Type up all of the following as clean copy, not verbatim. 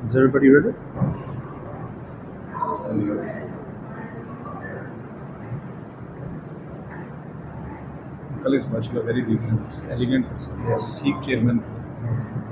Is everybody ready? Uncle is mashallah very decent, elegant person. Yes, Sikh chairman.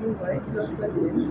Your wife looks like him.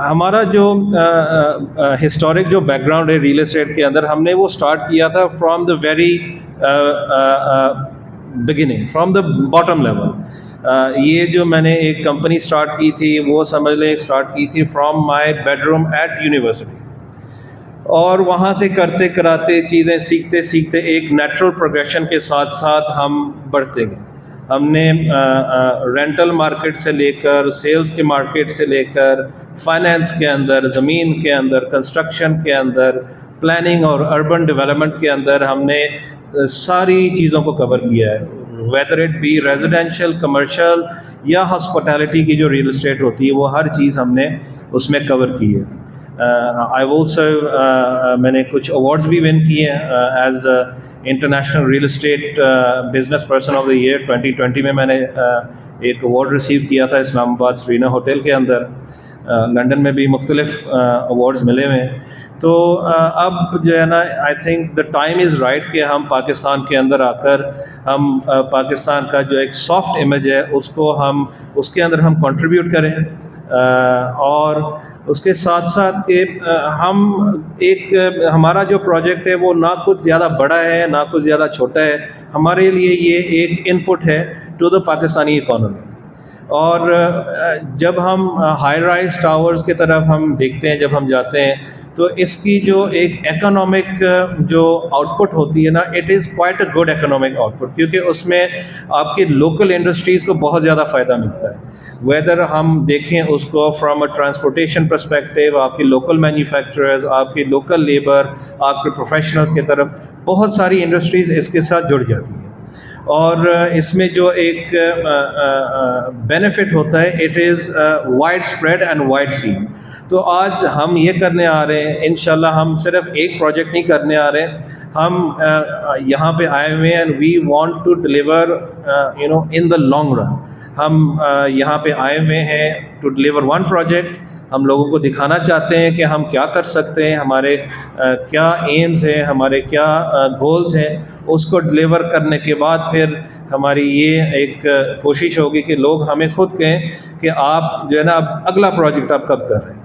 ہمارا جو historic جو back ground ہے real estate کے اندر، ہم نے وہ اسٹارٹ کیا تھا from the very beginning, from the bottom level. یہ جو میں نے ایک کمپنی اسٹارٹ کی تھی وہ سمجھ لیں اسٹارٹ کی تھی from my bedroom at university, اور وہاں سے کرتے کراتے چیزیں سیکھتے سیکھتے ایک نیچرل پروگریشن کے ساتھ ساتھ ہم بڑھتے گئے. ہم نے رینٹل مارکیٹ سے لے کر سیلز کے مارکیٹ سے لے کر فائنینس کے اندر، زمین کے اندر، کنسٹرکشن کے اندر، پلاننگ اور اربن ڈیولپمنٹ کے اندر ہم نے ساری چیزوں کو کور کیا ہے. Whether it be residential, commercial یا ہاسپٹیلٹی کی جو ریل اسٹیٹ ہوتی ہے، وہ ہر چیز ہم نے اس میں کور کی ہے. آئی آلسو میں نے کچھ ایوارڈز بھی ون کیے ہیں as international real estate business person of the year 2020 میں نے ایک ایوارڈ ریسیو کیا تھا اسلام آباد سرینا ہوٹل کے اندر. لنڈن میں بھی مختلف ایوارڈز ملے ہوئے ہیں. تو اب جو ہے نا I think the time is right کہ ہم پاکستان کے اندر آ کر ہم پاکستان کا جو ایک سافٹ امیج ہے اس کو ہم اس کے اندر ہم کنٹریبیوٹ کریں، اور اس کے ساتھ ساتھ کہ ہم ایک ہمارا جو پروجیکٹ ہے وہ نہ کچھ زیادہ بڑا ہے نہ کچھ زیادہ چھوٹا ہے، ہمارے لیے یہ ایک ان پٹ ہے ٹو دا پاکستانی اکانومی. اور جب ہم ہائی رائز ٹاورز کی طرف ہم دیکھتے ہیں، جب ہم جاتے ہیں تو اس کی جو ایک اکنامک جو آؤٹ پٹ ہوتی ہے نا، it is quite a good economic out put, کیونکہ اس میں آپ کی لوکل انڈسٹریز کو بہت زیادہ فائدہ ملتا ہے. ویدر ہم دیکھیں اس کو فرام اے ٹرانسپورٹیشن پرسپیکٹیو، آپ کی لوکل مینوفیکچررز، آپ کی لوکل لیبر، آپ کے پروفیشنلز کی طرف بہت ساری انڈسٹریز اس کے ساتھ جڑ جاتی ہیں. اور اس میں جو ایک بینیفٹ ہوتا ہے it is widespread and wide seen. تو آج ہم یہ کرنے آ رہے ہیں انشاءاللہ، ہم صرف ایک پروجیکٹ نہیں کرنے آ رہے ہیں، ہم یہاں پہ آئے ہوئے ہیں and we want to deliver in the long run. ہم یہاں پہ آئے ہوئے ہیں ٹو ڈیلیور ون پروجیکٹ. ہم لوگوں کو دکھانا چاہتے ہیں کہ ہم کیا کر سکتے ہیں، ہمارے کیا ایمز ہیں، ہمارے کیا گولز ہیں. اس کو ڈیلیور کرنے کے بعد پھر ہماری یہ ایک کوشش ہوگی کہ لوگ ہمیں خود کہیں کہ آپ جو ہے نا اب اگلا پروجیکٹ آپ کب کر رہے ہیں.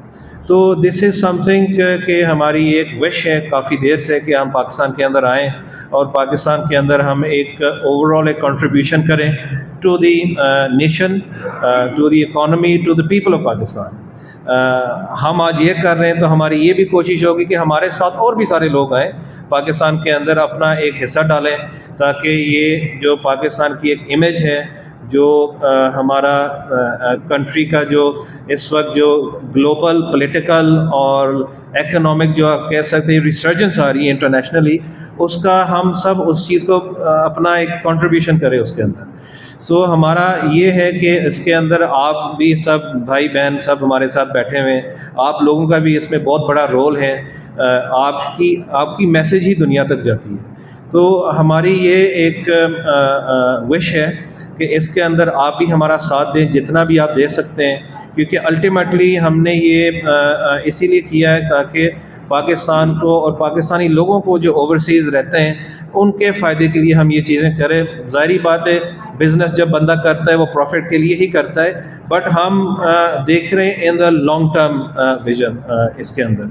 تو دس از سم تھنگ کہ ہماری ایک وش ہے کافی دیر سے کہ ہم پاکستان کے اندر آئیں اور پاکستان کے اندر ہم ایک اوور آل ایک کنٹریبیوشن کریں to the nation, to the economy, to the people of Pakistan. ہم آج یہ کر رہے ہیں تو ہماری یہ بھی کوشش ہوگی کہ ہمارے ساتھ اور بھی سارے لوگ آئیں پاکستان کے اندر، اپنا ایک حصہ ڈالیں، تاکہ یہ جو پاکستان کی ایک امیج ہے، جو ہمارا کنٹری کا جو اس وقت جو گلوبل پولیٹیکل اور اکنامک جو آپ کہہ سکتے ہیں ریسرجنس آ رہی ہے انٹرنیشنلی، اس کا ہم سب اس چیز کو اپنا ایک کنٹریبیوشن کریں اس کے اندر. سو ہمارا یہ ہے کہ اس کے اندر آپ بھی سب بھائی بہن سب ہمارے ساتھ بیٹھے ہوئے ہیں، آپ لوگوں کا بھی اس میں بہت بڑا رول ہے. آپ کی میسیج ہی دنیا تک جاتی ہے. تو ہماری یہ ایک وش ہے کہ اس کے اندر آپ بھی ہمارا ساتھ دیں جتنا بھی آپ دے سکتے ہیں، کیونکہ الٹیمیٹلی ہم نے یہ اسی لیے کیا ہے تاکہ پاکستان کو اور پاکستانی لوگوں کو جو اوورسیز رہتے ہیں ان کے فائدے کے لیے ہم یہ چیزیں کریں. ظاہری بات ہے بزنس جب بندہ کرتا ہے وہ پروفٹ کے لیے ہی کرتا ہے، بٹ ہم دیکھ رہے ہیں ان دا لانگ ٹرم ویژن اس کے اندر.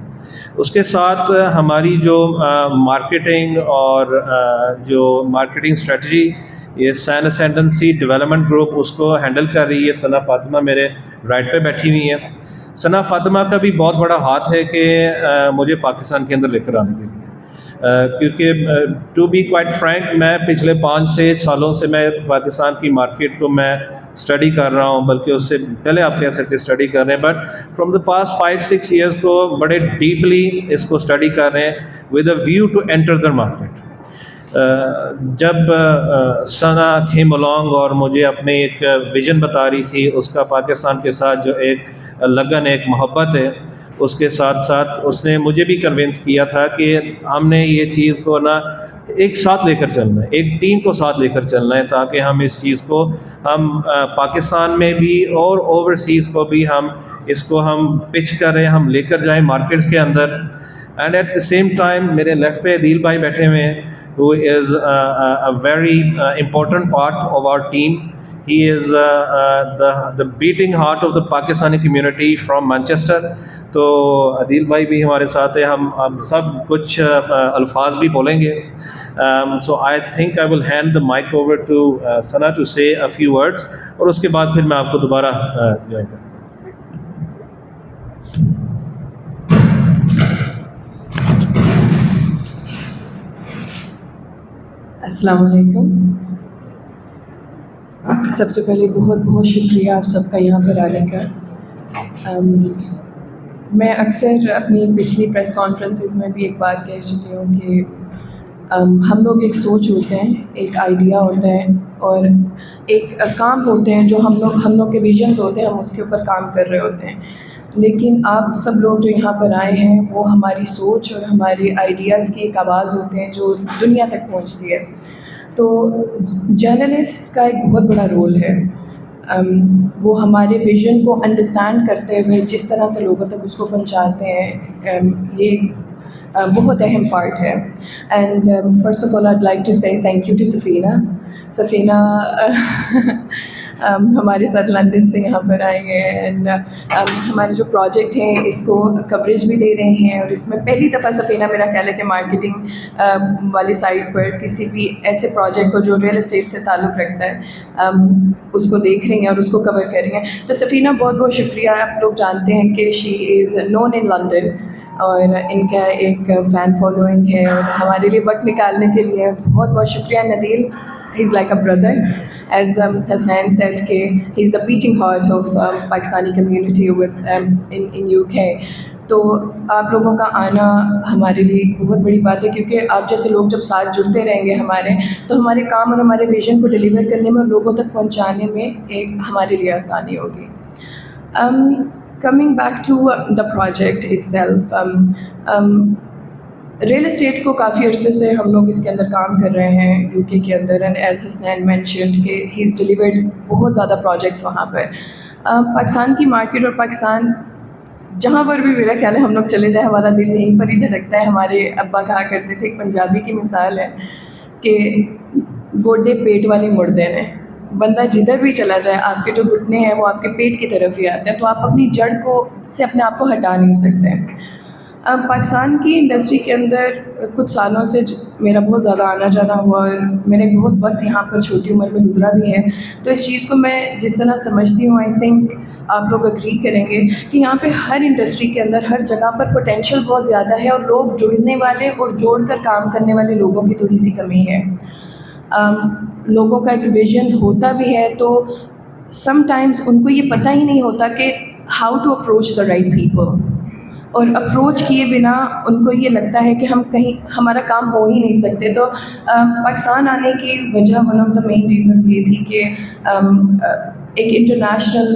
اس کے ساتھ ہماری جو مارکیٹنگ اور جو مارکیٹنگ اسٹریٹجی یہ سین اسینڈنسی ڈیولپمنٹ گروپ اس کو ہینڈل کر رہی ہے. ثنا فاطمہ میرے رائٹ پہ بیٹھی ہوئی ہیں. ثنا فاطمہ کا بھی بہت بڑا ہاتھ ہے کہ مجھے پاکستان کے اندر لے کر آنے کے لیے، کیونکہ ٹو بی کوائٹ فرینک میں پچھلے 5-6 سالوں سے میں پاکستان کی مارکیٹ کو میں اسٹڈی کر رہا ہوں، بلکہ اس سے پہلے آپ کہہ سکتے اسٹڈی کر رہے ہیں، but from the past 5-6 years کو بڑے ڈیپلی اس کو اسٹڈی کر رہے ہیں with a view to enter the market. جب ثنا کیم along اور مجھے اپنے ایک ویژن بتا رہی تھی، اس کا پاکستان کے ساتھ جو ایک لگن ایک محبت ہے، اس کے ساتھ ساتھ اس نے مجھے بھی کنونس کیا تھا کہ ہم نے یہ چیز کو نا ایک ساتھ لے کر چلنا ہے، ایک ٹیم کو ساتھ لے کر چلنا ہے، تاکہ ہم اس چیز کو ہم پاکستان میں بھی اور اوورسیز کو بھی ہم اس کو ہم پچ کریں، ہم لے کر جائیں مارکیٹس کے اندر. And at the same time میرے لیفٹ پہ عدیل بھائی بیٹھے ہوئے ہیں. who is a very important part of our team. He is the beating heart of the Pakistani community from Manchester. تو عدیل بھائی بھی ہمارے ساتھ ہیں. ہم سب کچھ الفاظ بھی بولیں گے. So I think I will hand the mic over to Sana to say a few words, اور اس کے بعد پھر میں آپ کو دوبارہ جوائن کروں. السلام علیکم. سب سے پہلے بہت بہت شکریہ آپ سب کا یہاں پر آنے کا. میں اکثر اپنی پچھلی پریس کانفرنسز میں بھی ایک بات کہہ چکی ہوں کہ ہم لوگ ایک سوچ ہوتے ہیں, ایک آئیڈیا ہوتا ہے اور ایک کام ہوتے ہیں جو ہم لوگ کے ویژنز ہوتے ہیں, ہم اس کے اوپر کام کر رہے ہوتے ہیں. لیکن آپ سب لوگ جو یہاں پر آئے ہیں وہ ہماری سوچ اور ہمارے آئیڈیاز کی ایک آواز ہوتے ہیں جو دنیا تک پہنچتی ہے. تو جرنلسٹ کا ایک بہت بڑا رول ہے. وہ ہمارے ویژن کو انڈرسٹینڈ کرتے ہوئے جس طرح سے لوگوں تک اس کو پہنچاتے ہیں, یہ بہت اہم پارٹ ہے. And first of all I like to say thank you to Safina. Safina ہمارے ساتھ لندن سے یہاں پر آئے ہیں اینڈ ہمارے جو پروجیکٹ ہیں اس کو کوریج بھی دے رہے ہیں. اور اس میں پہلی دفعہ سفینہ میرا خیال ہے کہ مارکیٹنگ والی سائٹ پر کسی بھی ایسے پروجیکٹ کو جو ریئل اسٹیٹ سے تعلق رکھتا ہے اس کو دیکھ رہی ہیں اور اس کو کور کر رہی ہیں. تو سفینہ بہت بہت شکریہ. آپ لوگ جانتے ہیں کہ شی از نون ان لنڈن اور ان کا ایک فین فالوئنگ ہے, اور ہمارے لیے وقت نکالنے کے لیے بہت بہت شکریہ. ندیل, he's like a brother, as Hasnain said کہ he's the beating heart of Pakistani community in UK. تو آپ لوگوں کا آنا ہمارے لیے بہت بڑی بات ہے, کیونکہ آپ جیسے لوگ جب ساتھ جڑتے رہیں گے ہمارے, تو ہمارے کام اور ہمارے ویژن کو ڈیلیور کرنے میں اور لوگوں تک پہنچانے میں ایک ہمارے لیے آسانی ہوگی. Coming back to the project itself, real estate کو کافی عرصے سے ہم لوگ اس کے اندر کام کر رہے ہیں یو کے کے اندر. اینڈ ایز حسنین مینشنڈ کہ ہی از ڈیلیورڈ بہت زیادہ پروجیکٹس وہاں پر. پاکستان کی مارکیٹ اور پاکستان جہاں پر بھی میرا خیال ہے ہم لوگ چلے جائیں ہمارا دل یہیں پر ہی دھڑکتا ہے. ہمارے ابا کہا کرتے تھے, ایک پنجابی کی مثال ہے کہ گوڈے پیٹ والی مردے نے. بندہ جدھر بھی چلا جائے آپ کے جو گھٹنے ہیں وہ آپ کے پیٹ کی طرف ہی آتے ہیں, تو آپ اپنی جڑ کو سے اپنے آپ کو ہٹا نہیں سکتے. پاکستان کی انڈسٹری کے اندر کچھ سالوں سے میرا بہت زیادہ آنا جانا ہوا اور میرے بہت وقت یہاں پر چھوٹی عمر میں گزرا بھی ہے. تو اس چیز کو میں جس طرح سمجھتی ہوں, آئی تھنک آپ لوگ اگری کریں گے کہ یہاں پہ ہر انڈسٹری کے اندر ہر جگہ پر پوٹینشیل بہت زیادہ ہے, اور لوگ جڑنے والے اور جوڑ کر کام کرنے والے لوگوں کی تھوڑی سی کمی ہے. لوگوں کا ایک ویژن ہوتا بھی ہے تو سم ٹائمز ان کو یہ پتہ ہی نہیں ہوتا کہ how to approach the right people, اور اپروچ کیے بنا ان کو یہ لگتا ہے کہ ہم کہیں ہمارا کام ہو ہی نہیں سکتے. تو پاکستان آنے کی وجہ one of the main reasons یہ تھی کہ ایک انٹرنیشنل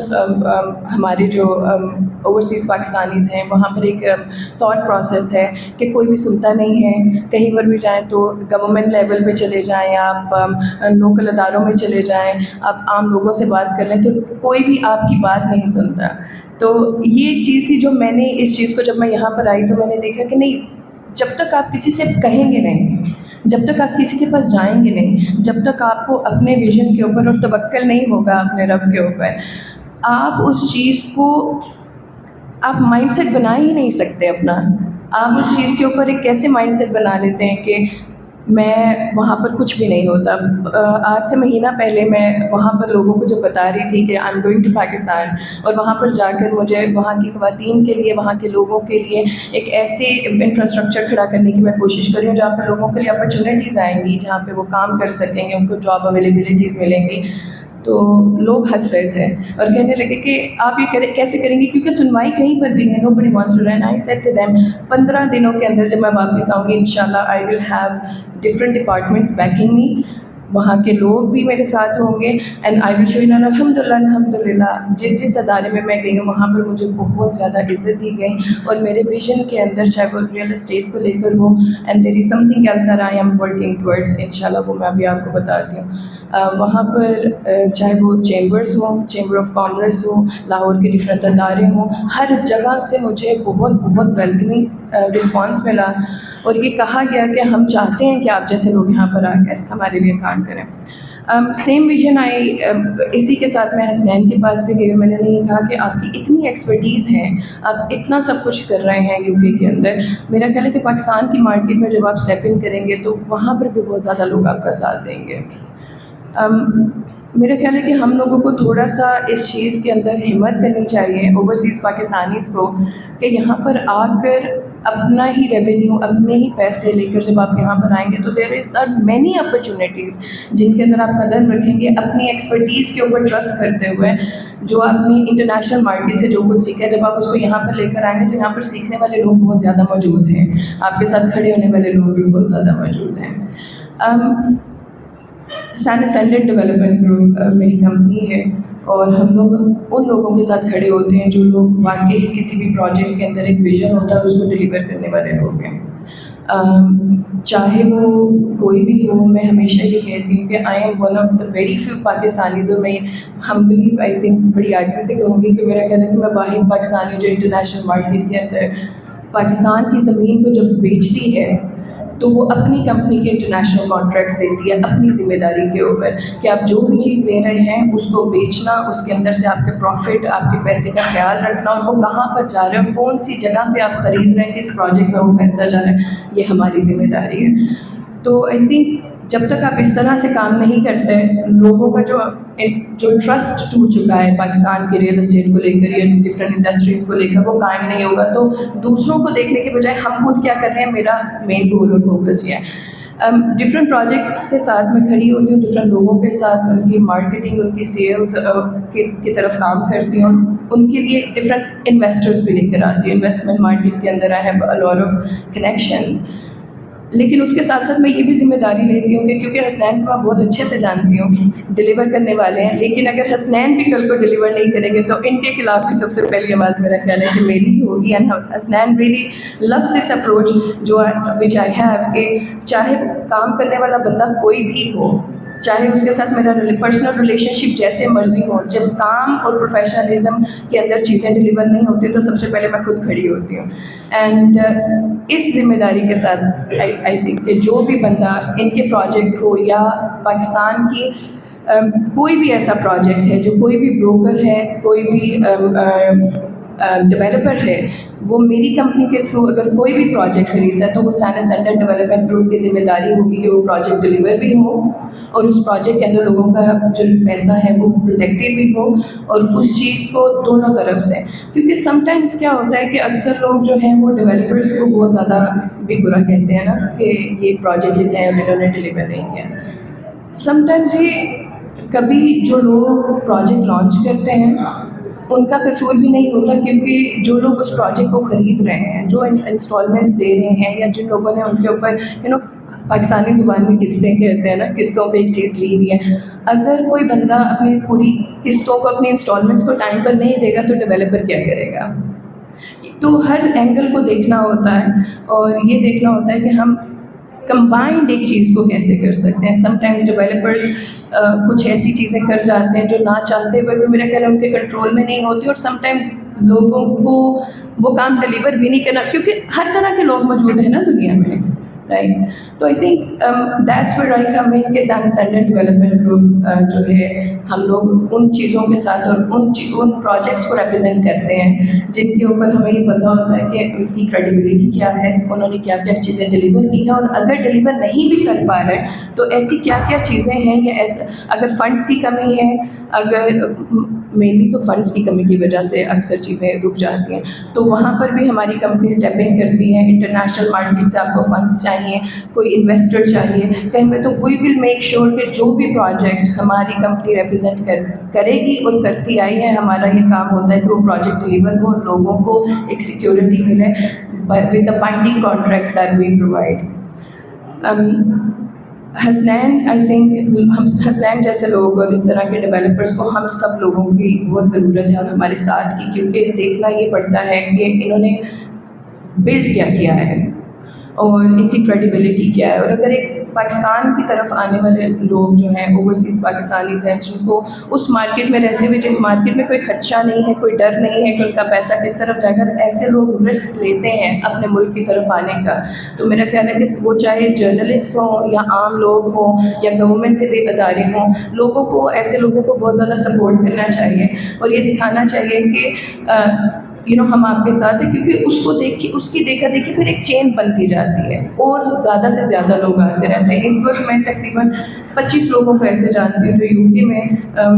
ہمارے جو اوورسیز پاکستانیز ہیں وہاں پر ایک تھاٹ پروسیس ہے کہ کوئی بھی سنتا نہیں ہے. کہیں پر بھی جائیں تو گورنمنٹ لیول پہ چلے جائیں, آپ لوکل اداروں میں چلے جائیں, آپ عام لوگوں سے بات کر لیں تو کوئی بھی آپ کی بات نہیں سنتا. تو یہ ایک چیز تھی جو میں نے اس چیز کو جب میں یہاں پر آئی تو میں نے دیکھا کہ نہیں, جب تک آپ کسی سے کہیں گے نہیں, جب تک آپ کسی کے پاس جائیں گے نہیں, جب تک آپ کو اپنے ویژن کے اوپر اور توکل نہیں ہوگا اپنے رب کے اوپر, آپ اس چیز کو آپ مائنڈ سیٹ بنا ہی نہیں سکتے اپنا. آپ اس چیز کے اوپر ایک کیسے مائنڈ سیٹ بنا لیتے ہیں کہ میں وہاں پر کچھ بھی نہیں ہوتا. آج سے مہینہ پہلے میں وہاں پر لوگوں کو جب بتا رہی تھی کہ I am going to Pakistan, اور وہاں پر جا کر مجھے وہاں کی خواتین کے لیے, وہاں کے لوگوں کے لیے ایک ایسے انفراسٹرکچر کھڑا کرنے کی میں کوشش کر رہی ہوں جہاں پر لوگوں کے لیے اپرچونیٹیز آئیں گی, جہاں پہ وہ کام کر سکیں گے, ان کو جاب اویلیبلٹیز ملیں گی. تو لوگ ہنس رہے تھے اور کہنے لگے کہ آپ یہ کیسے کریں گے, کیونکہ سنوائی کہیں پر بھی نہیں, nobody wants to run. I said to them 15 دنوں کے اندر جب میں واپس آؤں گی انشاءاللہ I will have different departments backing me. وہاں کے لوگ بھی میرے ساتھ ہوں گے. And I will show you الحمدللہ جس ادارے میں گئی ہوں وہاں پر مجھے بہت زیادہ عزت دی گئی, اور میرے ویژن کے اندر چاہے وہ ریئل اسٹیٹ کو لے کر ہو, and there is something else that I am working towards, انشاءاللہ وہ میں ابھی آپ کو بتاتی ہوں. وہاں پر چاہے وہ چیمبرز ہوں, چیمبر آف کامرس ہو, لاہور کے ڈفرینٹ ادارے ہوں, ہر جگہ سے مجھے بہت بہت ویلکمنگ رسپانس ملا, اور یہ کہا گیا کہ ہم چاہتے ہیں کہ آپ جیسے لوگ یہاں پر آ کر ہمارے لیے کام کریں. سیم ویژن آئی, اسی کے ساتھ میں حسنین کے پاس بھی گئی, میں نے نہیں کہا کہ آپ کی اتنی ایکسپرٹیز ہے, آپ اتنا سب کچھ کر رہے ہیں یو کے اندر, میرا خیال ہے کہ پاکستان کی مارکیٹ میں جب آپ اسٹیپ ان کریں گے تو وہاں پر بھی بہت زیادہ لوگ آپ کا ساتھ دیں گے. میرا خیال ہے کہ ہم لوگوں کو تھوڑا سا اس چیز کے اندر ہمت کرنی چاہیے اوورسیز پاکستانیز کو, کہ یہاں پر آ کر اپنا ہی ریونیو, اپنے ہی پیسے لے کر جب آپ یہاں پر آئیں گے تو دیر آر مینی اپرچونیٹیز جن کے اندر آپ قدر رکھیں گے اپنی ایکسپرٹیز کے اوپر ٹرسٹ کرتے ہوئے. جو آپ نے انٹرنیشنل مارکیٹ سے جو کچھ سیکھا ہے, جب آپ اس کو یہاں پر لے کر آئیں گے تو یہاں پر سیکھنے والے لوگ بہت زیادہ موجود ہیں, آپ کے ساتھ کھڑے ہونے والے لوگ بھی بہت زیادہ موجود ہیں. سین اسینڈنٹ ڈیولپمنٹ گروپ میری کمپنی ہے, اور ہم لوگ ان لوگوں کے ساتھ کھڑے ہوتے ہیں جو لوگ واقعی کسی بھی پروجیکٹ کے اندر ایک ویژن ہوتا ہے اس کو ڈلیور کرنے والے لوگ ہیں. چاہے وہ کوئی بھی ہو, میں ہمیشہ یہ کہتی ہوں کہ I M one of the very few Pakistanis, اور میں ہمبلی آئی تھنک بڑی عاجزی سے کہوں گی کہ میرا کہنا ہے کہ میں واحد پاکستانی جو انٹرنیشنل مارکیٹ کے اندر پاکستان کی زمین کو جب بیچتی ہے تو وہ اپنی کمپنی کے انٹرنیشنل کانٹریکٹس دیتی ہے اپنی ذمہ داری کے اوپر, کہ آپ جو بھی چیز لے رہے ہیں اس کو بیچنا, اس کے اندر سے آپ کے پروفٹ, آپ کے پیسے کا خیال رکھنا, اور وہ کہاں پر جا رہے ہیں, کون سی جگہ پہ آپ خرید رہے ہیں, کس پروجیکٹ میں وہ پیسہ جا رہا ہے, یہ ہماری ذمہ داری ہے. تو آئی تھنک جب تک آپ اس طرح سے کام نہیں کرتے, لوگوں کا جو ٹرسٹ ٹوٹ چکا ہے پاکستان کے ریئل اسٹیٹ کو لے کر یا ڈفرینٹ انڈسٹریز کو لے کر, وہ قائم نہیں ہوگا. تو دوسروں کو دیکھنے کے بجائے ہم خود کیا کر رہے ہیں, میرا مین گول اور فوکس یہ ہے. ڈفرینٹ پروجیکٹس کے ساتھ میں کھڑی ہوتی ہوں, ڈفرینٹ لوگوں کے ساتھ ان کی مارکیٹنگ, ان کی سیلز کی طرف کام کرتی ہوں, ان کے لیے ڈفرینٹ انویسٹرز بھی لے کر آتی ہوں. انویسٹمنٹ مارکیٹ کے اندر I have a lot of connections, لیکن اس کے ساتھ ساتھ میں یہ بھی ذمہ داری لیتی ہوں کہ کیونکہ حسنین کو میں بہت اچھے سے جانتی ہوں, ڈلیور کرنے والے ہیں, لیکن اگر حسنین بھی کل کو ڈلیور نہیں کریں گے تو ان کے خلاف بھی سب سے پہلی آواز میرا خیال ہے کہ میری ہی ہوگی. And Hasnain really lose this approach جو وچ آئی ہیو, کہ چاہے کام کرنے والا بندہ کوئی بھی ہو, چاہے اس کے ساتھ میرا پرسنل ریلیشن شپ جیسے مرضی ہو, جب کام اور پروفیشنلزم کے اندر چیزیں ڈلیور نہیں ہوتی تو سب سے پہلے میں خود کھڑی ہوتی ہوں. اینڈ اس ذمہ داری کے ساتھ آئی تھنک کہ جو بھی بندہ ان کے پروجیکٹ ہو یا پاکستان کی کوئی بھی ایسا پروجیکٹ ہے, جو کوئی بھی بروکر ہے, کوئی بھی ڈیولپر ہے, وہ میری کمپنی کے تھرو اگر کوئی بھی پروجیکٹ خریدتا ہے تو وہ سین اسینڈنٹ ڈیولپمنٹ گروپ کی ذمہ داری ہوگی کہ وہ پروجیکٹ ڈلیور بھی ہو, اور اس پروجیکٹ کے اندر لوگوں کا جو پیسہ ہے وہ پروٹیکٹیڈ بھی ہو, اور اس چیز کو دونوں طرف سے. کیونکہ سم ٹائمس کیا ہوتا ہے کہ اکثر لوگ جو ہیں وہ ڈیولپرس کو بہت زیادہ بھی برا کہتے ہیں نا, کہ یہ پروجیکٹ لیتے ہیں اور انہوں نے ڈلیور نہیں کیا. سم ٹائمز یہ کبھی جو لوگ پروجیکٹ لانچ کرتے ہیں ان کا قصور بھی نہیں ہوتا, کیونکہ جو لوگ اس پروجیکٹ کو خرید رہے ہیں, جو انسٹالمنٹس دے رہے ہیں, یا جن لوگوں نے ان کے اوپر پاکستانی زبان میں قسطیں کہتے ہیں نا, قسطوں پہ ایک چیز لی ہوئی ہے, اگر کوئی بندہ اپنی پوری قسطوں کو, اپنی انسٹالمنٹس کو ٹائم پر نہیں دے گا تو ڈیولپر کیا کرے گا. تو ہر اینگل کو دیکھنا ہوتا ہے, اور یہ دیکھنا ہوتا ہے کہ ہم کمبائنڈ ایک چیز کو کیسے کر سکتے ہیں. سم ٹائمز ڈیولپرز کچھ ایسی چیزیں کر جاتے ہیں جو نہ چاہتے ہوئے بھی میرے خیال ان کے کنٹرول میں نہیں ہوتی, اور سم ٹائمز لوگوں کو وہ کام ڈلیور بھی نہیں کرنا, کیونکہ ہر طرح کے لوگ موجود ہیں نا دنیا میں, رائٹ. تو I think that's where I come in کہ سین اسینڈنٹ ڈیولپمنٹ گروپ جو ہے, ہم لوگ ان چیزوں کے ساتھ اور ان پروجیکٹس کو ریپرزینٹ کرتے ہیں جن کے اوپر ہمیں یہ پتہ ہوتا ہے کہ ان کی کریڈیبلٹی کیا ہے, انہوں نے کیا کیا چیزیں ڈلیور کی ہیں, اور اگر ڈلیور نہیں بھی کر پا رہے تو ایسی کیا کیا چیزیں ہیں, یا ایسا اگر فنڈس کی کمی ہے, اگر مینلی تو فنڈس کی کمی کی وجہ سے اکثر چیزیں رک جاتی ہیں, تو وہاں پر بھی ہماری کمپنی اسٹیپ ان کرتی ہے. انٹرنیشنل مارکیٹ سے آپ کو فنڈس چاہیے, کوئی انویسٹر چاہیے کہیں پہ, تو وی ول میک شیور کہ جو بھی پروجیکٹ ہماری کمپنی ریپرزینٹ کرے گی اور کرتی آئی ہے, ہمارا یہ کام ہوتا ہے کہ وہ پروجیکٹ ڈلیور ہو, لوگوں کو ایک سیکیورٹی ملے with the binding contracts that we provide. Hasnain I think ہم حسنین جیسے لوگ اور اس طرح کے ڈیولپرس کو ہم سب لوگوں کی بہت ضرورت ہے اور ہمارے ساتھ کی، کیونکہ دیکھنا یہ پڑتا ہے کہ انہوں نے بلڈ کیا کیا ہے اور ان کی کریڈیبلٹی کیا ہے. اور اگر ایک پاکستان کی طرف آنے والے لوگ جو ہیں اوورسیز پاکستانیز ہیں جن کو اس مارکیٹ میں رہتے ہوئے جس مارکیٹ میں کوئی خدشہ نہیں ہے، کوئی ڈر نہیں ہے کہ ان کا پیسہ کس طرف جائے گا، ایسے لوگ رسک لیتے ہیں اپنے ملک کی طرف آنے کا، تو میرا خیال ہے کہ وہ چاہے جرنلسٹ ہوں یا عام لوگ ہوں یا گورنمنٹ کے ادارے ہوں، لوگوں کو ایسے لوگوں کو بہت زیادہ سپورٹ کرنا چاہیے اور یہ دکھانا چاہیے کہ ہم آپ کے ساتھ ہیں، کیونکہ اس کو دیکھ کے اس کی دیکھا دیکھی پھر ایک چین بنتی جاتی ہے اور زیادہ سے زیادہ لوگ آتے رہتے ہیں. اس وقت میں تقریباً 25 لوگوں کو ایسے جانتی ہوں جو یو کے میں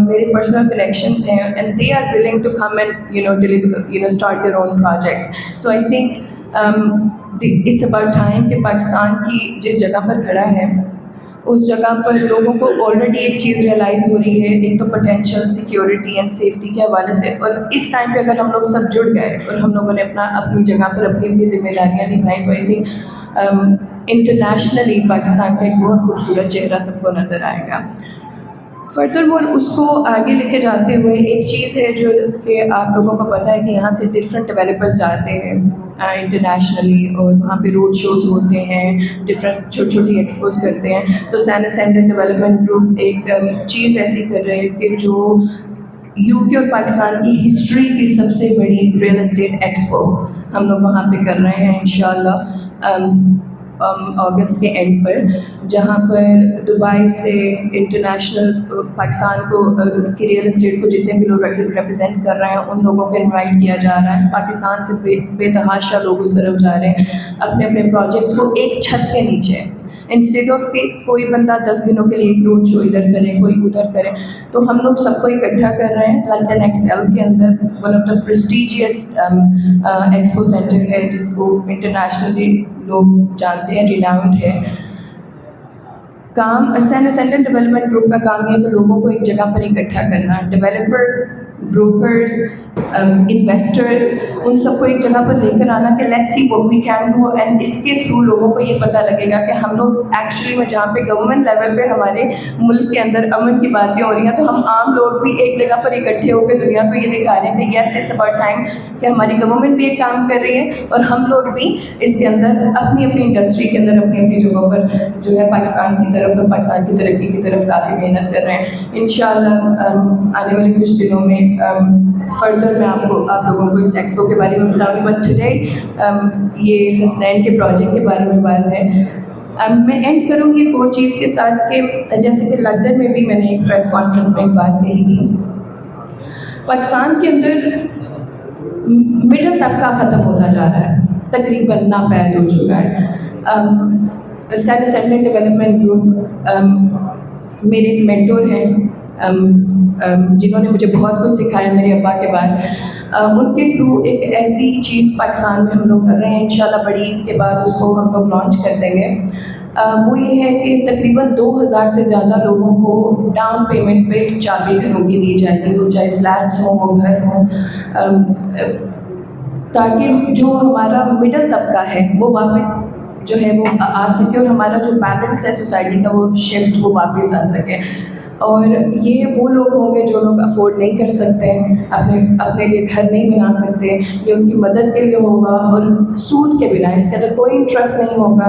میرے پرسنل کنیکشنس ہیں and they are willing to come and start their own projects. So I think it's about time کہ پاکستان کی جس جگہ پر کھڑا ہے اس جگہ پر لوگوں کو آلریڈی ایک چیز ریئلائز ہو رہی ہے، ایک تو پوٹینشیل سیکیورٹی اینڈ سیفٹی کے حوالے سے، اور اس ٹائم پہ اگر ہم لوگ سب جڑ گئے اور ہم لوگوں نے اپنی جگہ پر اپنی ذمہ داریاں نبھائیں تو آئی تھنک انٹرنیشنلی پاکستان کا ایک بہت خوبصورت چہرہ سب کو نظر آئے گا. فردر مور اس کو آگے لے کے جاتے ہوئے ایک چیز ہے جو کہ آپ لوگوں کو پتہ ہے کہ یہاں سے ڈفرینٹ ڈیولپرز جاتے ہیں انٹرنیشنلی اور وہاں پہ روڈ شوز ہوتے ہیں، ڈفرینٹ چھوٹی چھوٹی ایکسپوز کرتے ہیں. تو سین اسینڈن ڈیولپمنٹ گروپ ایک چیز ایسی کر رہے ہیں کہ جو یو کے اور پاکستان کی ہسٹری کی سب سے بڑی ریئل اسٹیٹ ایکسپو ہم لوگ وہاں پہ کر رہے ہیں انشاءاللہ اگست کے اینڈ پر، جہاں پر دبئی سے انٹرنیشنل پاکستان کو کی ریئل اسٹیٹ کو جتنے بھی لوگ ریپرزینٹ کر رہے ہیں ان لوگوں کو انوائٹ کیا جا رہا ہے. پاکستان سے بے تحاشا لوگ اس طرف جا رہے ہیں اپنے اپنے پروجیکٹس کو ایک چھت کے نیچے، انسٹیڈ آف کہ کوئی بندہ 10 دنوں کے لیے ایک روڈ شو ادھر کرے کوئی ادھر کرے، تو ہم لوگ سب کو اکٹھا کر رہے ہیں لندن ایکسل کے اندر، one of the prestigious expo centre ہے جس کو انٹرنیشنلی لوگ جانتے ہیں، ریلاؤنڈ ہے. کام سین اسینڈن ڈیولپمنٹ گروپ کا کام یہ ہے کہ لوگوں کو ایک جگہ پر اکٹھا کرنا، ڈیولپر، بروکرز، انویسٹرز، ان سب کو ایک جگہ پر لے کر آنا کہ let's see what we can do, and اس کے تھرو لوگوں کو یہ پتہ لگے گا کہ ہم لوگ ایکچولی میں جہاں پہ گورنمنٹ لیول پہ ہمارے ملک کے اندر امن کی باتیں ہو رہی ہیں تو ہم عام لوگ بھی ایک جگہ پر اکٹھے ہو کے دنیا کو یہ دکھا رہے ہیں کہ یس اٹس اباؤٹ ٹائم کہ ہماری گورنمنٹ بھی ایک کام کر رہی ہے اور ہم لوگ بھی اس کے اندر اپنی اپنی انڈسٹری کے اندر اپنی اپنی جگہوں پر جو ہے پاکستان کی طرف اور پاکستان کی ترقی کی طرف کافی محنت کر رہے ہیں. انشاءاللہ آنے والے کچھ دنوں میں فردر میں آپ لوگوں کو اس ایکسپو کے بارے میں بتاؤں گی، بٹ ٹوڈے یہ حسنین کے پروجیکٹ کے بارے میں بات ہے. میں اینڈ کروں گی ایک اور چیز کے ساتھ کہ جیسے کہ لندن میں بھی میں نے ایک پریس کانفرنس میں ایک بات کہی تھی، پاکستان کے اندر مڈل طبقہ ختم ہوتا جا رہا ہے، تقریباً ناپید ہو چکا ہے. سین اسینڈن ڈیولپمنٹ گروپ میرے ایک مینٹور ہیں جنہوں نے مجھے بہت کچھ سکھایا میرے ابا کے بعد، ان کے تھرو ایک ایسی چیز پاکستان میں ہم لوگ کر رہے ہیں، انشاءاللہ بڑی عید کے بعد اس کو ہم لوگ لانچ کر دیں گے. وہ یہ ہے کہ تقریباً 2000 سے زیادہ لوگوں کو ڈاؤن پیمنٹ پہ چابی گھروں کی دی جائے گی، وہ چاہے فلیٹس ہوں وہ گھر ہوں، تاکہ جو ہمارا مڈل طبقہ ہے وہ واپس جو ہے وہ آ سکے اور ہمارا جو بیلنس ہے سوسائٹی کا وہ شفٹ وہ واپس آ سکے. اور یہ وہ لوگ ہوں گے جو لوگ افورڈ نہیں کر سکتے، اپنے لیے گھر نہیں بنا سکتے، یہ ان کی مدد کے لیے ہوگا اور سود کے بنا، اس کے اندر کوئی انٹرسٹ نہیں ہوگا،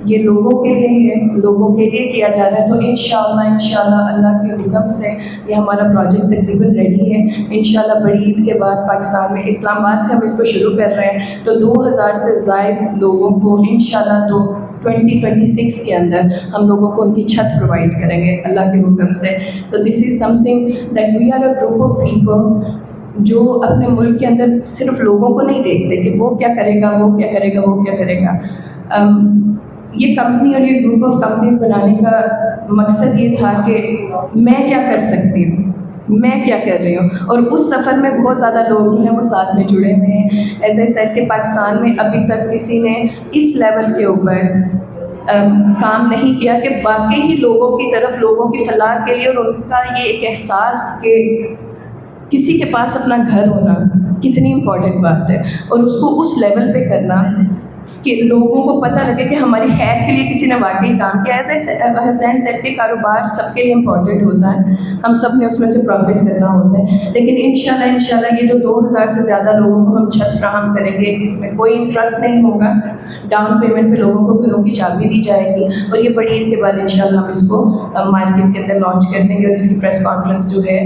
یہ لوگوں کے لیے ہے، لوگوں کے لیے کیا جا رہا ہے. تو انشاءاللہ اللہ کے حکم سے یہ ہمارا پروجیکٹ تقریباً ریڈی ہے. انشاءاللہ بڑی عید کے بعد پاکستان میں اسلام آباد سے ہم اس کو شروع کر رہے ہیں تو 2000 سے زائد لوگوں کو انشاءاللہ 2026 کے اندر ہم لوگوں کو ان کی چھت پرووائڈ کریں گے اللہ کے حکم سے. تو this is something that we are a group of people جو اپنے ملک کے اندر صرف لوگوں کو نہیں دیکھتے کہ وہ کیا کرے گا، وہ کیا کرے گا، وہ کیا کرے گا. یہ کمپنی اور یہ گروپ آف کمپنیز بنانے کا مقصد یہ تھا کہ میں کیا کر سکتی ہوں، میں کیا کر رہی ہوں، اور اس سفر میں بہت زیادہ لوگ جو ہیں وہ ساتھ میں جڑے ہوئے ہیں. ایز اے سیڈ کہ پاکستان میں ابھی تک کسی نے اس لیول کے اوپر کام نہیں کیا کہ واقعی ہی لوگوں کی طرف، لوگوں کی فلاح کے لیے، اور ان کا یہ ایک احساس کہ کسی کے پاس اپنا گھر ہونا کتنی امپورٹنٹ بات ہے اور اس کو اس لیول پہ کرنا. کہ لوگوں کو پتہ لگے کہ ہماری خیر کے لیے کسی نے واقعی کام کیا. ایسے حسنین سیٹ کے کاروبار سب کے لیے امپورٹنٹ ہوتا ہے, ہم سب نے اس میں سے پروفٹ کرنا ہوتا ہے, لیکن انشاءاللہ یہ جو 2000 سے زیادہ لوگوں کو ہم چھت فراہم کریں گے, اس میں کوئی انٹرسٹ نہیں ہوگا, ڈاؤن پیمنٹ پہ لوگوں کو گھروں کی چابی دی جائے گی, اور یہ بڑی عید کے بعد انشاءاللہ ہم اس کو مارکیٹ کے اندر لانچ کر دیں گے, اور اس کی پریس کانفرنس جو ہے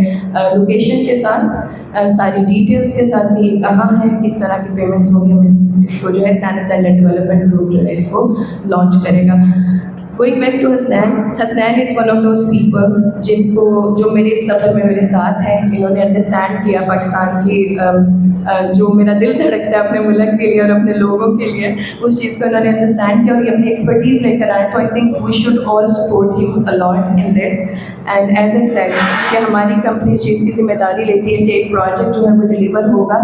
لوکیشن کے ساتھ ساری ڈیٹیلز کے ساتھ بھی کہاں ہے, کس طرح کی پیمنٹس ہوں گی, ہم اس کو جو ہے سینس اینڈ ڈیولپمنٹ گروپ جو ہے اس کو لانچ کرے گا. Going back to Hasnain is one of those people جن کو جو میرے سفر میں میرے ساتھ ہیں, انہوں نے انڈرسٹینڈ کیا پاکستان کی جو میرا دل دھڑکتا ہے اپنے ملک کے لیے اور اپنے لوگوں کے لیے, اس چیز کو انہوں نے انڈرسٹینڈ کیا اور یہ اپنی ایکسپرٹیز لے کر آئے. تو I think we should all support him a lot in this. And as I said کہ ہماری کمپنی اس چیز کی ذمہ داری لیتی ہے کہ ایک پروجیکٹ جو ہے وہ ڈلیور ہوگا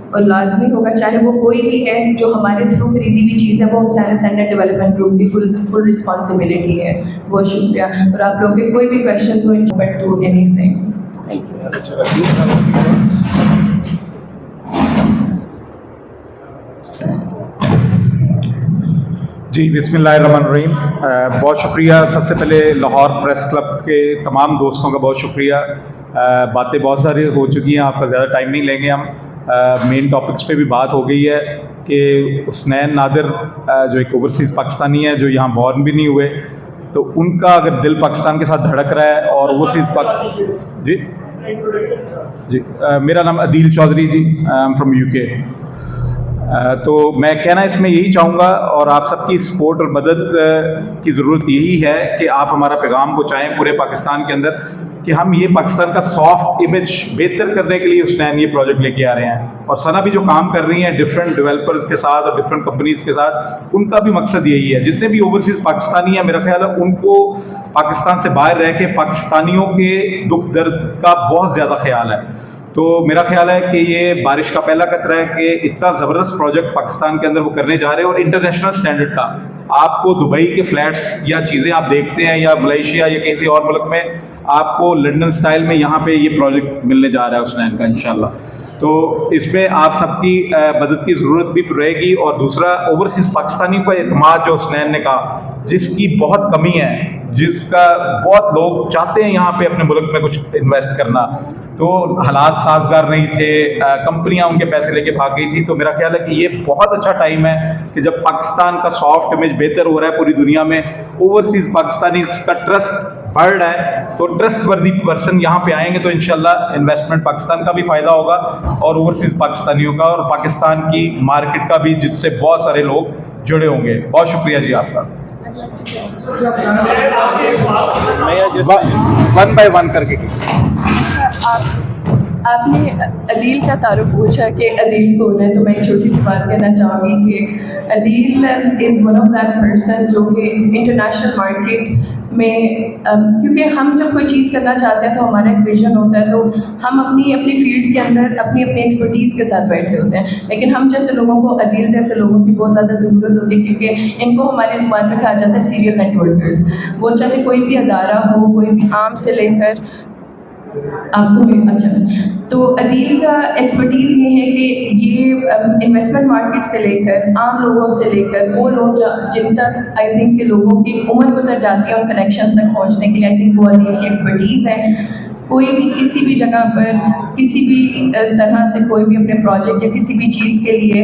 اور لازمی ہوگا, چاہے وہ کوئی بھی ہے, جو ہمارے تھرو خریدی ہوئی چیز ہے وہ سینس اینڈ ڈیولپمنٹ گروپ کی فل رسپانسبلٹی ہے. بہت شکریہ, اور آپ لوگوں کے کوئی بھی کویشچنز ہو بٹ ٹو اینی تھنگ. جی بسم اللہ الرحمن الرحیم. بہت شکریہ. سب سے پہلے لاہور پریس کلب کے تمام دوستوں کا بہت شکریہ. باتیں بہت ساری ہو چکی ہیں, آپ کا زیادہ ٹائم نہیں لیں گے ہم. مین ٹاپکس پہ بھی بات ہو گئی ہے کہ حسنین نادر جو ایک اوورسیز پاکستانی ہے, جو یہاں بورن بھی نہیں ہوئے, تو ان کا اگر دل پاکستان کے ساتھ دھڑک رہا ہے اور اوورسیز جی میرا نام عدیل چودھری جی, آئی ایم فرام UK. تو میں کہنا اس میں یہی چاہوں گا, اور آپ سب کی سپورٹ اور مدد کی ضرورت یہی ہے کہ آپ ہمارا پیغام پہنچائیں پورے پاکستان کے اندر کہ ہم یہ پاکستان کا سافٹ امیج بہتر کرنے کے لیے حسنین یہ پروجیکٹ لے کے آ رہے ہیں. اور ثنا بھی جو کام کر رہی ہیں ڈفرینٹ ڈیولپرز کے ساتھ اور ڈفرینٹ کمپنیز کے ساتھ, ان کا بھی مقصد یہی ہے. جتنے بھی اوورسیز پاکستانی ہیں, میرا خیال ہے ان کو پاکستان سے باہر رہ کے پاکستانیوں کے دکھ درد کا بہت زیادہ خیال ہے. تو میرا خیال ہے کہ یہ بارش کا پہلا قطرہ ہے کہ اتنا زبردست پروجیکٹ پاکستان کے اندر وہ کرنے جا رہے ہیں, اور انٹرنیشنل سٹینڈرڈ کا. آپ کو دبئی کے فلیٹس یا چیزیں آپ دیکھتے ہیں, یا ملیشیا یا کسی اور ملک میں, آپ کو لنڈن سٹائل میں یہاں پہ یہ پروجیکٹ ملنے جا رہا ہے حسنین کا انشاءاللہ. تو اس میں آپ سب کی مدد کی ضرورت بھی رہے گی. اور دوسرا, اوورسیز پاکستانی کا اعتماد جو حسنین نے کہا, جس کی بہت کمی ہے, جس کا بہت لوگ چاہتے ہیں یہاں پہ اپنے ملک میں کچھ انویسٹ کرنا, تو حالات سازگار نہیں تھے, کمپنیاں ان کے پیسے لے کے بھاگ گئی تھی. تو میرا خیال ہے کہ یہ بہت اچھا ٹائم ہے کہ جب پاکستان کا سافٹ امیج بہتر ہو رہا ہے پوری دنیا میں, اوورسیز پاکستانی کا ٹرسٹ بڑھ رہا ہے, تو ٹرسٹ وردی پرسن یہاں پہ آئیں گے تو انشاءاللہ انویسٹمنٹ پاکستان کا بھی فائدہ ہوگا, اور اوورسیز پاکستانیوں کا, اور پاکستان کی مارکیٹ کا بھی, جس سے بہت سارے لوگ جڑے ہوں گے. بہت شکریہ جی آپ کا. ون بائی ون کر کے آپ نے عدیل کا تعارف پوچھا کہ عدیل کون ہے, تو میں ایک چھوٹی سی بات کہنا چاہوں گی کہ Adeel is one of that person جو کہ انٹرنیشنل مارکیٹ میں, کیونکہ ہم جب کوئی چیز کرنا چاہتے ہیں تو ہمارا ایک ویژن ہوتا ہے, تو ہم اپنی فیلڈ کے اندر اپنی ایکسپرٹیز کے ساتھ بیٹھے ہوتے ہیں, لیکن ہم جیسے لوگوں کو, عدیل جیسے لوگوں کی بہت زیادہ ضرورت ہوتی ہے, کیونکہ ان کو ہماری زبان میں کہا جاتا ہے سیریل نیٹ ورکرز. وہ چاہے کوئی بھی ادارہ ہو, کوئی بھی عام سے لے کر آپ کو بھی اچھا. تو عدیل کا ایکسپرٹیز یہ ہے کہ یہ انویسٹمنٹ مارکیٹ سے لے کر, عام لوگوں سے لے کر, وہ لوگ جن تک آئی تھنک کہ لوگوں کی عمر گزر جاتی ہے ان کنیکشنز تک پہنچنے کے لیے, آئی تھنک وہ عدیل کی ایکسپرٹیز ہے. کوئی بھی کسی بھی جگہ پر کسی بھی طرح سے کوئی بھی اپنے پروجیکٹ یا کسی بھی چیز کے لیے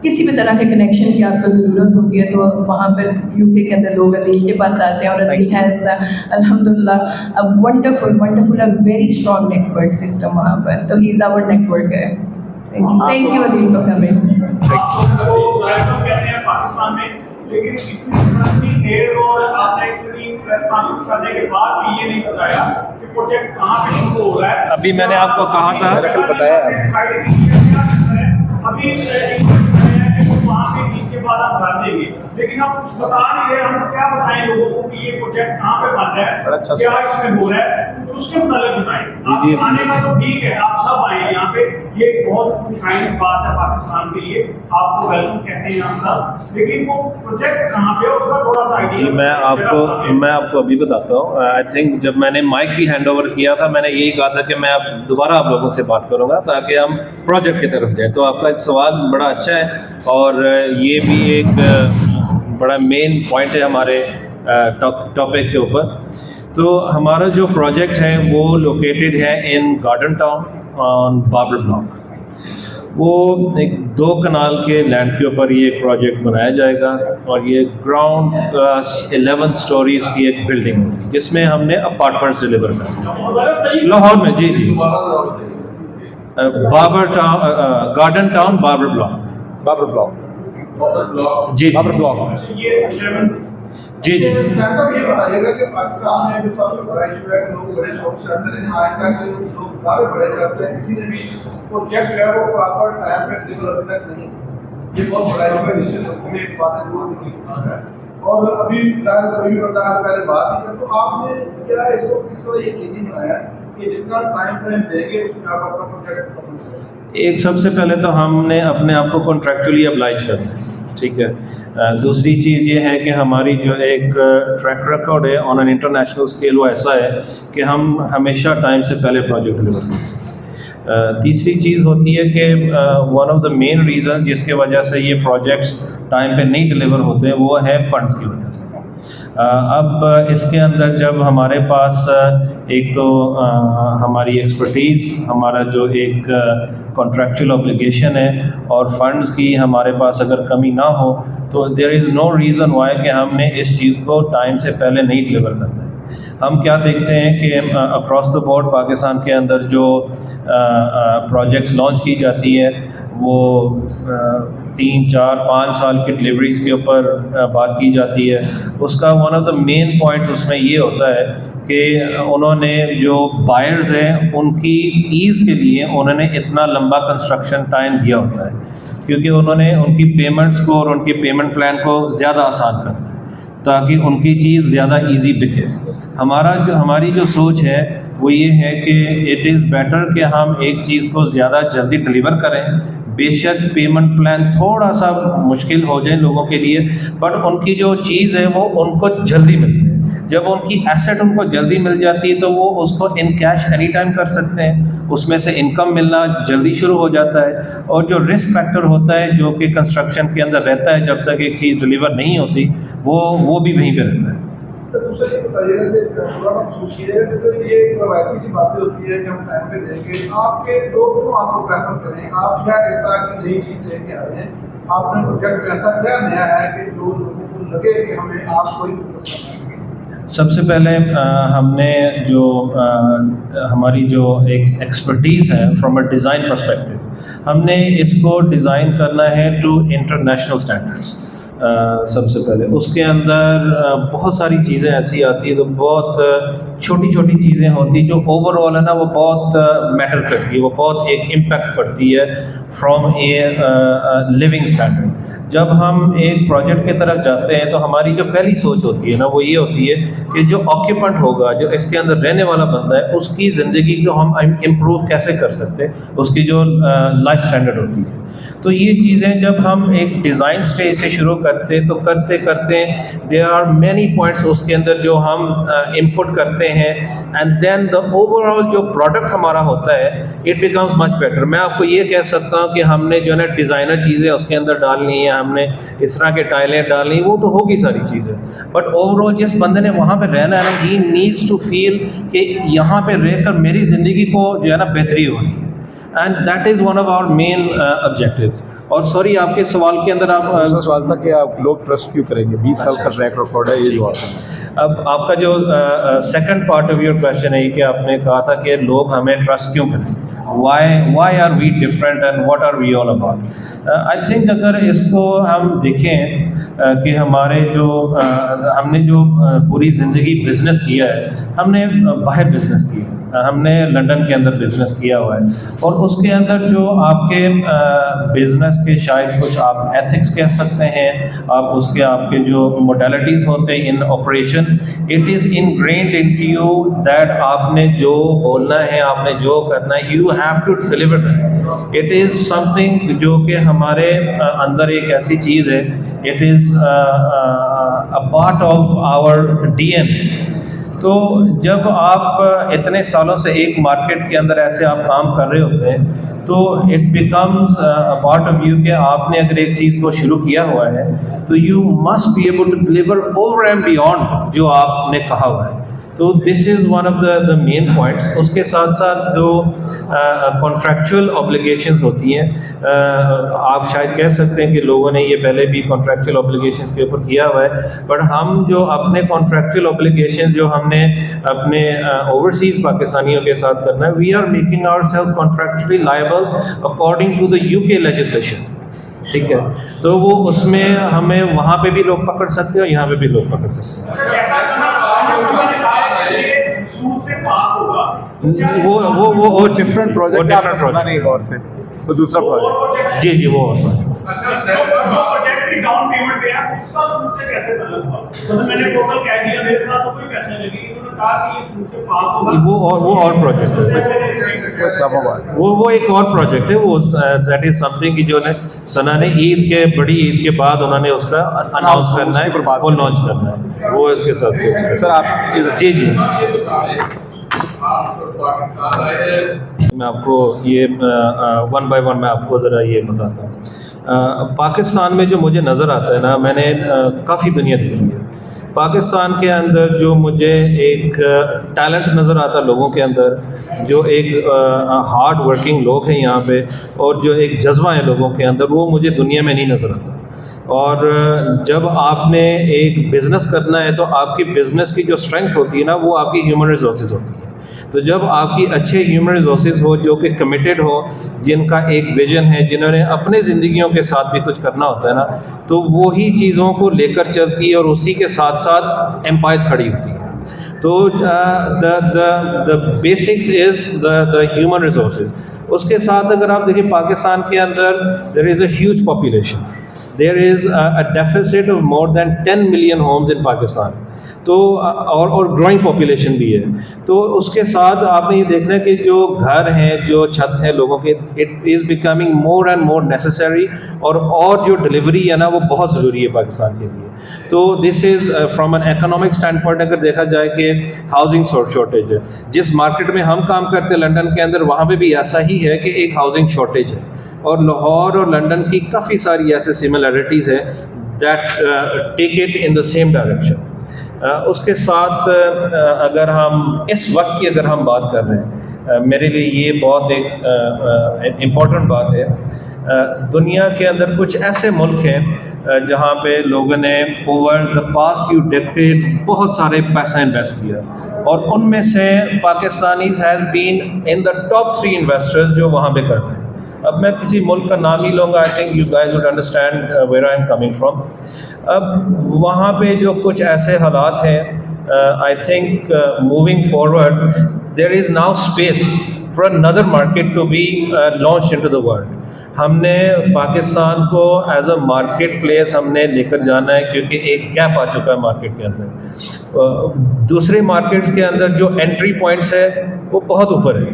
کسی بھی طرح کے کنیکشن کی آپ کو ضرورت ہوتی ہے, تو وہاں پر UK کے اندر لوگ عدیل کے پاس آتے ہیں, اور عدیل ہیز الحمدللہ wonderful very strong network system وہاں پر. تو he is our networker. Thank you Adeel for coming. Pakistan میں لیکن اتنی دیر اور آپ نے اتنی پریس کانفرنس کرنے کے بعد بھی یہ نہیں بتایا کہ پروجیکٹ کہاں پہ شروع ہو رہا ہے. ابھی میں نے آپ کو کہا تھا, ابھی وہاں پہ جیت کے بعد ہم بھر دیں گے, لیکن آپ کچھ بتا نہیں رہے. ہم کیا بتائیں لوگوں کو کہ یہ پروجیکٹ کہاں پہ بن رہا ہے, کیا اس میں ہو رہا ہے, کچھ اس کے متعلق بتائیں. آپ آنے کا تو ٹھیک ہے, آپ سب آئے یہاں پہ, یہ ایک بہت خوشائن بات ہے پاکستان کے لیے, آپ کو ویلکم کہتے ہیں ہم سب, لیکن وہ پروجیکٹ کہاں پہ ہے اس کا تھوڑا سا آئیڈیا. میں آپ کو ابھی بتاتا ہوں. آئی تھنک جب میں نے مائک بھی ہینڈ اوور کیا تھا میں نے یہی کہا تھا کہ میں اب دوبارہ آپ لوگوں سے بات کروں گا تاکہ ہم پروجیکٹ کی طرف جائیں. تو آپ کا سوال بڑا اچھا ہے اور یہ بھی ایک بڑا مین پوائنٹ ہے ہمارے ٹاپک کے اوپر. تو ہمارا جو پروجیکٹ ہے وہ لوکیٹڈ ہے ان گارڈن ٹاؤن آن بابر بلاک. وہ ایک 2 کنال کے لینڈ کے اوپر یہ پروجیکٹ بنایا جائے گا اور یہ گراؤنڈ پلس 11 سٹوریز کی ایک بلڈنگ ہوگی جس میں ہم نے اپارٹمنٹس ڈلیور کرنا لاہور میں. جی Babar town, garden town Babar block. جی جی جی صاحب یہ بتائیے گا کہ پاکستان میں جو سب سے بڑا ایشو ہے کہ لوگ بڑے شوق سے آتے ہیں, آج تک لوگ دعوے بڑے کرتے ہیں, کسی نے بھی پروجیکٹ جو ہے وہ پراپر ٹائم پہ ڈلیور ابھی تک نہیں. یہ بہت بڑا ایشو ہے جس سے لوگوں میں ایک بات ہے. اور ابھی کوئی بھی بتا پہلے بات ہی کر, تو آپ نے کیا اس کو کس طرح یقینی بنایا کہ جتنا ٹائم فریم دیں گے اس میں آپ اپنا پروجیکٹ کمپلیٹ کریں؟ ایک سب سے پہلے تو ہم نے اپنے آپ کو کنٹریکچولی ابلائج کرنا ہے, ٹھیک ہے. دوسری چیز یہ ہے کہ ہماری جو ایک ٹریک ریکارڈ ہے آن این انٹرنیشنل اسکیل وہ ایسا ہے کہ ہم ہمیشہ ٹائم سے پہلے پروجیکٹ ڈلیور کرتے ہیں. تیسری چیز ہوتی ہے کہ one of the main reason جس کی وجہ سے یہ پروجیکٹس ٹائم پہ نہیں ڈلیور ہوتے ہیں وہ ہے فنڈس کی وجہ سے. اب اس کے اندر جب ہمارے پاس ایک تو ہماری ایکسپرٹیز, ہمارا جو ایک کانٹریکچوئل اوبلیگیشن ہے اور فنڈز کی ہمارے پاس اگر کمی نہ ہو تو دیر از نو ریزن وائی کہ ہم نے اس چیز کو ٹائم سے پہلے نہیں ڈلیور کرنا ہے. ہم کیا دیکھتے ہیں کہ اکراس دا بورڈ پاکستان کے اندر جو پروجیکٹس لانچ کی جاتی ہے وہ 3, 4, 5 سال کی ڈلیوریز کے اوپر بات کی جاتی ہے. اس کا one of the main point اس میں یہ ہوتا ہے کہ انہوں نے جو بائرز ہیں ان کی ایز کے لیے انہوں نے اتنا لمبا کنسٹرکشن ٹائم دیا ہوتا ہے کیونکہ انہوں نے ان کی پیمنٹس کو اور ان کی پیمنٹ پلان کو زیادہ آسان کرنا ہے تاکہ ان کی چیز زیادہ ایزی بکے. ہماری جو سوچ ہے وہ یہ ہے کہ اٹ از بیٹر کہ ہم ایک چیز کو زیادہ جلدی ڈلیور کریں. بے شک پیمنٹ پلان تھوڑا سا مشکل ہو جائے لوگوں کے لیے, بٹ ان کی جو چیز ہے وہ ان کو جلدی ملتی ہے. جب ان کی ایسٹ ان کو جلدی مل جاتی ہے تو وہ اس کو ان کیش اینی ٹائم کر سکتے ہیں, اس میں سے انکم ملنا جلدی شروع ہو جاتا ہے. اور جو رسک فیکٹر ہوتا ہے جو کہ کنسٹرکشن کے اندر رہتا ہے جب تک ایک چیز ڈلیور نہیں ہوتی وہ بھی وہیں پہ رہتا ہے. دوسرا یہ بتائیے گا کہ تھوڑا محسوس کیجیے گا کہ یہ ایک روایتی سی باتیں ہوتی ہے کہ ہم ٹائم پہ دیں گے. آپ کے لوگ کو آپ کو پریفر کریں, آپ کیا اس طرح کی نئی چیز لے کے آ رہے ہیں, آپ نے پروجیکٹ میں ایسا کیا نیا ہے کہ جو لوگوں کو لگے کہ ہمیں آپ کو سب سے پہلے ہم نے جو ہماری جو ایک ایکسپرٹیز ہے فرام اے ڈیزائن پرسپیکٹیو, ہم نے اس کو ڈیزائن کرنا ہے ٹو انٹرنیشنل اسٹینڈرڈس. سب سے پہلے اس کے اندر بہت ساری چیزیں ایسی آتی ہیں تو بہت چھوٹی چھوٹی چیزیں ہوتی ہیں جو اوور آل ہے نا وہ بہت میٹر کرتی ہے, وہ بہت ایک امپیکٹ پڑتی ہے فرام اے لیونگ اسٹینڈرڈ. جب ہم ایک پروجیکٹ کی طرف جاتے ہیں تو ہماری جو پہلی سوچ ہوتی ہے نا وہ یہ ہوتی ہے کہ جو آکیوپنٹ ہوگا, جو اس کے اندر رہنے والا بندہ ہے, اس کی زندگی کو ہم امپروو کیسے کر سکتے ہیں, اس کی جو لائف اسٹینڈرڈ ہوتی ہے. تو یہ چیزیں جب ہم ایک ڈیزائن سٹیج سے شروع کرتے تو کرتے دیر آر مینی پوائنٹس اس کے اندر جو ہم انپٹ کرتے ہیں, and then the over all جو پروڈکٹ ہمارا ہوتا ہے اٹ بیکمز مچ بیٹر. میں آپ کو یہ کہہ سکتا ہوں کہ ہم نے جو ہے نا ڈیزائنر چیزیں اس کے اندر ڈالنی ہیں, ہم نے اس طرح کے ٹائلیں ڈالنی, وہ تو ہوگی ساری چیزیں, بٹ اوور آل جس بندے نے وہاں پہ رہنا ہے نا ہی نیڈس ٹو فیل کہ یہاں پہ رہ کر میری زندگی کو جو ہے نا بہتری ہو رہی ہے. And that is one of our main objectives. اور سوری آپ کے سوال کے اندر آپ سوال تھا کہ آپ لوگ ٹرسٹ کیوں کریں گے, 20 سال کا ٹریک ریکارڈ ہے یہ جو آپ نے. اب آپ کا جو second part of your question ہے کہ آپ نے کہا تھا کہ لوگ ہمیں ٹرسٹ کیوں کریں, why are we different and what are we all about. I think اگر اس کو ہم دیکھیں کہ ہمارے جو ہم نے جو پوری زندگی بزنس کیا ہے, ہم نے باہر بزنس کیا, ہم نے لنڈن کے اندر بزنس کیا ہوا ہے، اور اس کے اندر جو آپ کے بزنس کے شاید کچھ آپ ایتھکس کہہ سکتے ہیں، آپ کے جو موڈیلٹیز ہوتے ہیں in operation, it is ingrained into you that آپ نے جو بولنا ہے، آپ نے جو کرنا ہے، you have to deliver that. It is something جو کہ ہمارے اندر ایک ایسی چیز ہے، it is a part of our D N A. تو جب آپ اتنے سالوں سے ایک مارکیٹ کے اندر ایسے آپ کام کر رہے ہوتے ہیں تو it becomes a part of you کہ آپ نے اگر ایک چیز کو شروع کیا ہوا ہے تو you must be able to deliver over and beyond جو آپ نے کہا ہوا ہے. تو this is one of the main points. اس کے ساتھ ساتھ جو کانٹریکچوئل اوبلیگیشنز ہوتی ہیں، آپ شاید کہہ سکتے ہیں کہ لوگوں نے یہ پہلے بھی کانٹریکچوئل اوبلیگیشنز کے اوپر کیا ہوا ہے، بٹ ہم جو اپنے کانٹریکچوئل اوبلیگیشنز جو ہم نے اپنے اوورسیز پاکستانیوں کے ساتھ کرنا ہے، we are making our self contractually liable according to the UK legislation. ٹھیک ہے، تو وہ اس میں ہمیں وہاں پہ بھی لوگ پکڑ سکتے ہیں اور یہاں پہ بھی لوگ پکڑ سکتے ہیں. وہ اور ڈفرینٹ پروجیکٹ آپ نے سنا نہیں غور سے، وہ دوسرا پروجیکٹ. جی وہ اور وہ اور پروجیکٹ ہے، وہ ایک اور پروجیکٹ ہے. وہ دیٹ از سم تھنگ جو سنا نے عید کے بڑی عید کے بعد انہوں نے اس کا اناؤنس کرنا ہے، وہ لانچ کرنا ہے، وہ اس کے ساتھ. سر آپ جی میں آپ کو یہ ون بائی ون میں آپ کو ذرا یہ بتاتا ہوں. پاکستان میں جو مجھے نظر آتا ہے نا، میں نے کافی دنیا دیکھی ہے. پاکستان کے اندر جو مجھے ایک ٹیلنٹ نظر آتا ہے لوگوں کے اندر، جو ایک ہارڈ ورکنگ لوگ ہیں یہاں پہ، اور جو ایک جذبہ ہے لوگوں کے اندر، وہ مجھے دنیا میں نہیں نظر آتا. اور جب آپ نے ایک بزنس کرنا ہے تو آپ کی بزنس کی جو اسٹرینتھ ہوتی ہے نا، وہ آپ کی ہیومن ریسورسز ہوتی ہے. تو جب آپ کی اچھے ہیومن ریسورسز ہو، جو کہ کمیٹیڈ ہو، جن کا ایک ویژن ہے، جنہوں نے اپنے زندگیوں کے ساتھ بھی کچھ کرنا ہوتا ہے نا، تو وہی چیزوں کو لے کر چلتی ہے اور اسی کے ساتھ ساتھ ایمپائرز کھڑی ہوتی ہے. تو the basics is the human resources. اس کے ساتھ اگر آپ دیکھیں پاکستان کے اندر there is a huge population. There is a deficit of more than 10 million homes in Pakistan. تو اور گروئنگ پاپولیشن بھی ہے. تو اس کے ساتھ آپ نے یہ دیکھنا ہے کہ جو گھر ہیں، جو چھت ہیں لوگوں کے، it is becoming more and more necessary, اور جو ڈلیوری ہے نا وہ بہت ضروری ہے پاکستان کے لیے. تو this is from an economic standpoint اگر دیکھا جائے کہ ہاؤسنگ شارٹیج ہے. جس مارکیٹ میں ہم کام کرتے ہیں لنڈن کے اندر، وہاں پہ بھی ایسا ہی ہے کہ ایک ہاؤسنگ شارٹیج ہے. اور لاہور اور لنڈن کی کافی ساری ایسے سملیرٹیز ہیں that take it in the same direction. اس کے ساتھ اگر ہم اس وقت کی اگر ہم بات کر رہے ہیں، میرے لیے یہ بہت ایک امپورٹنٹ بات ہے. دنیا کے اندر کچھ ایسے ملک ہیں جہاں پہ لوگوں نے over the past few decade بہت سارے پیسہ انویسٹ کیا، اور ان میں سے Pakistanis has been in the top 3 investors جو وہاں پہ کر رہے ہیں. اب میں کسی ملک کا نام ہی لوں گا، I think you guys would understand where I am coming from. اب وہاں پہ جو کچھ ایسے حالات ہیں، I think moving forward there is now space for another market to be launched into the world. ہم نے پاکستان کو ایز اے مارکیٹ پلیس ہم نے لے کر جانا ہے، کیونکہ ایک گیپ آ چکا ہے مارکیٹ کے اندر. دوسرے مارکیٹس کے اندر جو انٹری پوائنٹس ہے وہ بہت اوپر ہے.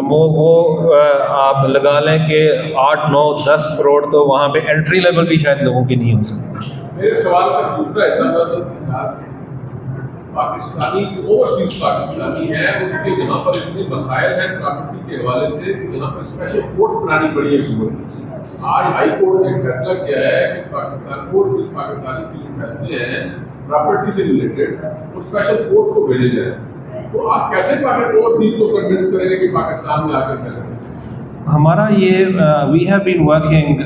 وہ آپ لگا لیں کہ 8, 9, 10 کروڑ تو وہاں پہ انٹری لیول بھی شاید لوگوں کی نہیں ہو سکتی. میرے سوال کا دوسرا حصہ پاکستانی اوورسیز پاکستانی ہے، ان کے یہاں پر اتنے مسائل ہیں پراپرٹی کے حوالے سے، یہاں پر اسپیشل کورٹس بنانی پڑی ہے ضرورت. آج ہائی کورٹ نے فیصلہ کیا ہے کہ پاکستان اوورسیز پاکستانی کے جو فیصلے ہیں پراپرٹی سے ریلیٹڈ، وہ اسپیشل کورٹس کو بھیجے جائیں. تو آپ کیسے اوورسیز کو کنونس کریں گے کہ پاکستان میں آ کر کریں؟ ہمارا یہ we have been working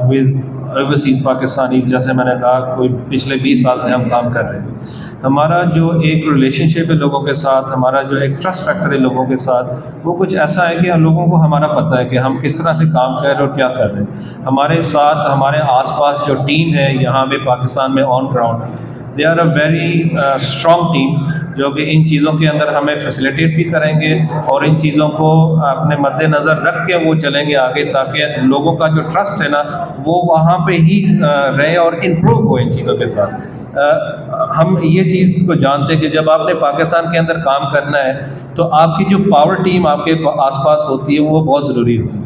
with overseas Pakistani, جیسے میں نے کہا کوئی پچھلے 20 سال سے ہم کام کر رہے ہیں. ہمارا جو ایک ریلیشن شپ ہے لوگوں کے ساتھ، ہمارا جو ایک ٹرسٹ فیکٹر ہے لوگوں کے ساتھ، وہ کچھ ایسا ہے کہ لوگوں کو ہمارا پتہ ہے کہ ہم کس طرح سے کام کر رہے ہیں اور کیا کر رہے ہیں. ہمارے ساتھ ہمارے آس پاس جو ٹیم ہے یہاں پہ پاکستان میں on ground, they are a very strong team جو کہ ان چیزوں کے اندر ہمیں فیسیلیٹیٹ بھی کریں گے اور ان چیزوں کو اپنے مد نظر رکھ کے وہ چلیں گے آگے تاکہ لوگوں کا جو ٹرسٹ ہے نا وہ وہاں پہ ہی رہے اور امپروو ہو ان چیزوں کے ساتھ. ہم یہ چیز کو جانتے ہیں کہ جب آپ نے پاکستان کے اندر کام کرنا ہے تو آپ کی جو پاور ٹیم آپ کے آس پاس ہوتی ہے وہ بہت ضروری ہوتی ہے.